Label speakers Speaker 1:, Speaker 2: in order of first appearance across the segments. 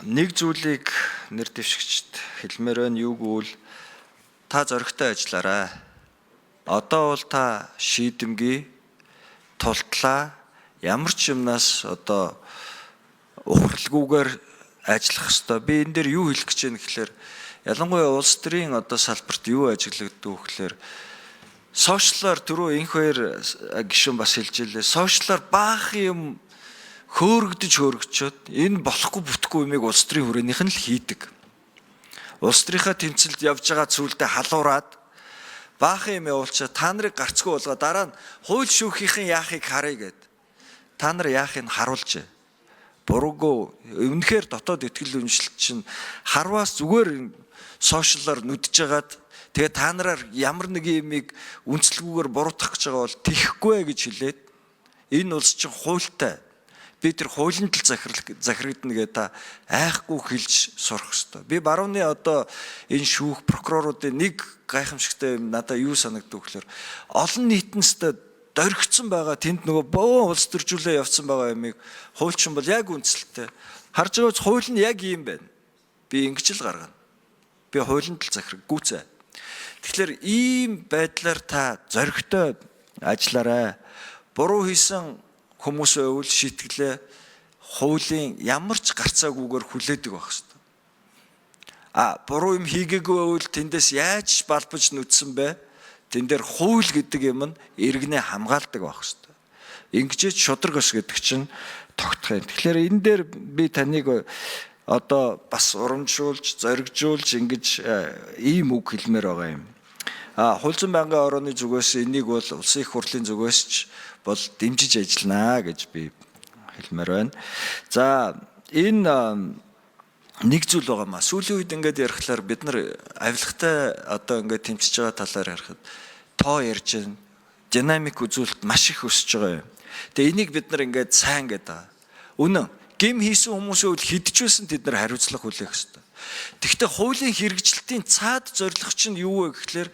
Speaker 1: Нэг зүйлийг нэр дэвшигчд хэлмээр байна. Юу гэвэл та зоригтой ажиллаарай. Одоо бол та шийдэмгий тултлаа ямар ч юмнаас одоо ухралгүйгээр ажиллах ёстой. Би энэ дээр юу хэлэх гэж байна гэхээр ялангуяа улс төрийн одоо салбарт юу ажиглагддаг вэ гэхээр сошиалар түрүү энх хоёр гишүүн бас хэлж илээ. Сошиалар баах юм хөөргөдөж энэ болохгүй бүтэхгүй юмыг улс төрийн хүрээнийх нь л хийдэг. Улс төрийнхаа тэмцэлд явж байгаа зүйлдээ халуураад баахан юм явуулчаа та нарыг гарцгүй болгоо дараа нь хууль шүүхийнхэн яахыг харъя гэд. Та нар яахыг харуулж. Буруугүй үнэхээр дотоод итгэл үнэмшилт чинь харваас зүгээр сошиалар нүдж жагаад тэгээ та нараар ямар нэг юмыг үнцэлгүйгээр буруутгах гэж байгаа бол тийхгүй гэж хэлээд энэ улс чинь хуультай. Би тэр хуулинд л захирагдана гэдэг та айхгүй хэлж сурах ёстой. Би барууны одоо энэ шүүх прокуроруудын нэг гайхамшигтай юм надад юу санагдав гэхээр олон нийтэнстэй дөргигдсэн байгаа тэнд нөгөө бөөн улс төржүүлээ явцсан байгаа юмыг хуульчин бол яг үнцэлтэй. Харж байгаач хууль нь яг ийм байна. Би ингэж л гаргана. Би хуулинд л захираггүйцээ. Тэгэхээр ийм байдлаар та зоригтой ажиллаарай. Буруу хийсэн хүмүүс байвал шийтгэлээ хуулийн ямар ч гарцаагүйгээр хүлээдэг байх хэрэгтэй. Буруу юм хийгээгүй байвал тэндээс яаж балбаж нүдсэн бэ? Тэн дээр хууль гэдэг юм нь иргэнээ хамгаалдаг байх хэрэгтэй. Ингэж шудраг ус гэдэг чинь тогтох юм. Тэгэхээр энэ дээр би таныг одоо бас урамжуулж, зоригжуулж ингэж ийм үг хэлмээр байгаа юм. Хуулзан байнгын орооны зүгээс энийг бол улсын их хурлын зүгээс ч бол дэмжиж ажиллана гэж би хэлмээр байна. За энэ нэг зүйл байгаамаа. Сүүлийн үед ингээд ярихлаар бид нар авилгатай одоо ингээд тэмцэж байгаа талаар ярихад тоо ярьж байна. Динамик үзүүлэлт маш их өсөж байгаа юм. Тэгээ энийг бид нар ингээд сайн гэдэг. Үнэн гим хийсэн хүмүүсээ үл хидчихсэн тэд нар хариуцлага хүлээх ёстой. Тэгэхдээ хуулийн хэрэгжилтийн цаад зорилго чинь юу вэ гэхлээр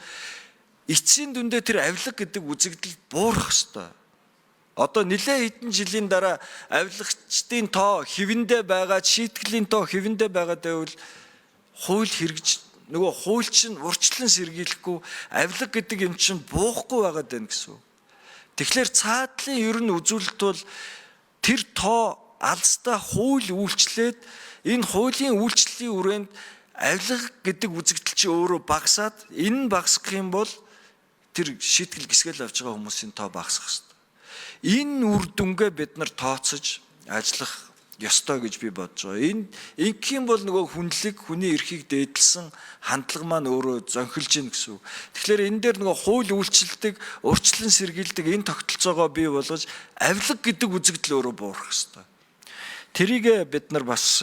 Speaker 1: эцсийн дүндээ тэр авилга гэдэг үзэгдэл буурах ёстой. Одоо нэлээд хэдэн жилийн дараа авилгачдын тоо хэвэндээ байгаа, шийтгэлийн тоо хэвэндээ байгаа гэвэл хууль хэрэгж нөгөө хууль чинь урьдчилан сэргийлэхгүй авилга гэдэг юм чинь буухгүй байгаад байна гэсэн. Тэгэхээр цаадлын ер нь үзүүлэлт бол тэр тоо алстаа хууль үйлчлээд энэ хуулийн үйлчлэлийн үрээнд авилга гэдэг үзэгдэл чинь өөрөө багасаад энэ багасгах юм бол тэр шийтгэл гисгэл авч байгаа хүмүүсийн тоо багасах ёстой. Энэ үр дүнгээ бид нар тооцож ажиллах ёстой гэж би бодож байгаа. Ингийн бол нөгөө хүнлэг, хүний эрхийг дээдлсэн хандлага маань өөрөө зөнхилж ийн гэсэн. Тэгэхээр энэ дээр нөгөө хууль үйлчлэлдэг, урьдчилан сэргийлдэг энэ тогтолцоогоо бий болгож авилга гэдэг үзэгдэл өөрөө буурах ёстой. Тэрийг бид нар бас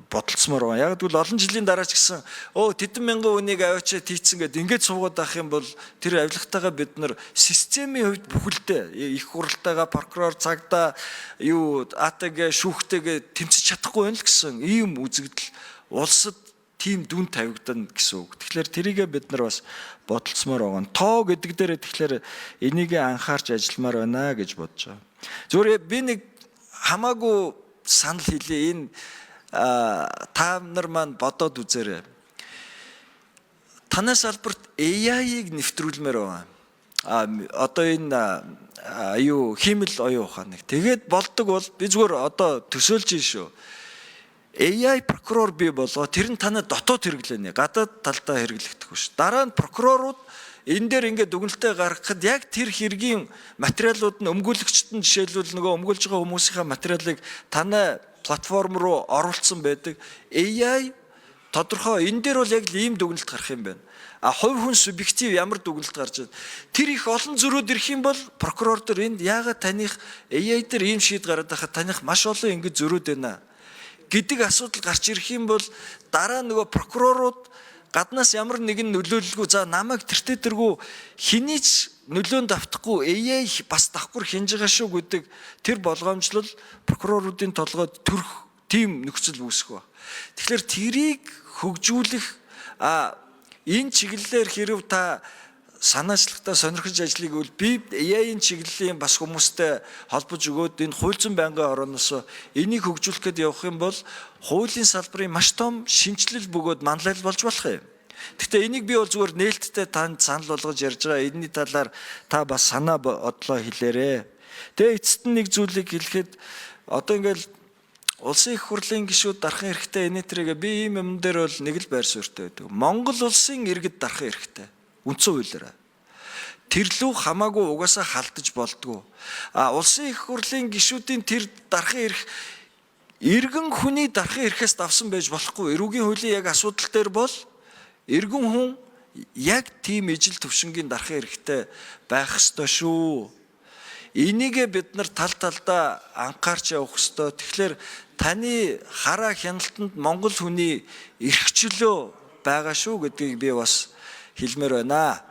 Speaker 1: бодолцмоор байна. Яг гэвэл олон жилийн дараа ч гэсэн тэдэн мянган үнийг аваачаа тийцэн гэдэг ингээд суугаад авах юм бол тэр авилгатайгаа бид нар системийн хувьд бүхэлдээ их хуралтайгаа прокурор цагдаа АТГ шүүхтэйгээ тэмцэж чадахгүй байна л гэсэн ийм үзэгдэл улсад тийм дүн тавигдана гэсэн үг. Тэгэхээр тэрийг бид нар бас бодолцмоор байгаа. Тоо гэдэг дээр тэгэхээр энийг анхаарч ажилламаар байна гэж бодож байгаа. Зүгээр би нэг хамаагүй санал хэлээ. Энэ та нар маань бодоод үзээрэй. Танай салбарт AI-ыг нэвтрүүлмээр байгаа. Одоо энэ хиймэл оюун ухаан нэг. Тэгээд болдог бол би зүгээр одоо төсөөлж ийн шүү. AI прокурор бий болгоо тэр нь танай дотоод хэрэглэнэ. Гадаад талдаа хэрэглэгдэхгүй шүү. Дараа нь прокурорууд энэ дээр ингээд дүгнэлтээ гаргахад яг тэр хэргийн материалууд нь өмгөөлөгчд нь жишээлбэл нөгөө өмгөөлж байгаа хүмүүсийнхээ материалыг танай платформ руу оруулсан байдаг. AI тодорхой энэ дээр бол яг ийм дүгнэлт гарах юм байна. Хувь хүн субъектив ямар дүгнэлт гарч байна. Тэр их олон зөрүүд ирэх юм бол прокурор дээр энд яагаад таних AI дээр ийм шийд гараад байхад таних маш олон ингэ зөрүүд байна гэдэг асуудал гарч ирэх юм бол дараа нөгөө прокурорууд гаднаас ямар нэгэн нөлөөлөлгүй за намайг тэргүй хэний ч нөлөөнд автахгүй AI бас давхар хинж байгаа шүү гэдэг тэр болгоомжлол прокуроруудын толгойд төрөх тийм нөхцөл үүсэх ба. Тэгэхээр тэрийг хөгжүүлэх энэ чиглэлээр хэрв та санаачлагтай сонирхож ажлыг үл би яаийн чиглэлийн бас хүмүүстэй холбож өгөөд энэ хууль зүйн байнгын орооноос энийг хөгжүүлэхэд явах юм бол хуулийн салбарын маш том шинжилэл бөгөөд манлайл болж болох юм. Гэхдээ энийг би бол зүгээр нээлттэй танд санал болгож ярьж байгаа. Энэний талаар та бас санаа бодлоо хэлээрэй. Тэгээ эцэст нь нэг зүйлийг хэлэхэд одоо ингээл улсын их хурлын гишүүд дарахын хэрэгтэй энэтрээгээ би ийм юм дээр бол нэг л байр суурьтай байдаг. Монгол улсын иргэд дарахын хэрэгтэй. Үндсэн хуулиараа. Тэрлүү хамаагүй угаасаа халдаж болдгоо. Улсын их хурлын гишүүдийн тэр дарахын эрх иргэн хүний дарахын эрхээс давсан байж болохгүй. Эрүүгийн хуулийн яг асуудал дээр бол иргэн хүн яг тийм ижил төвшингийн дарахын эрхтэй байх ёстой шүү. Энийгээ бид нар тал талдаа анхаарч явах ёстой. Тэгэхээр таны хараа хяналтанд монгол хүний эрх чөлөө байгаа шүү гэдгийг би бас хэлмээр байна.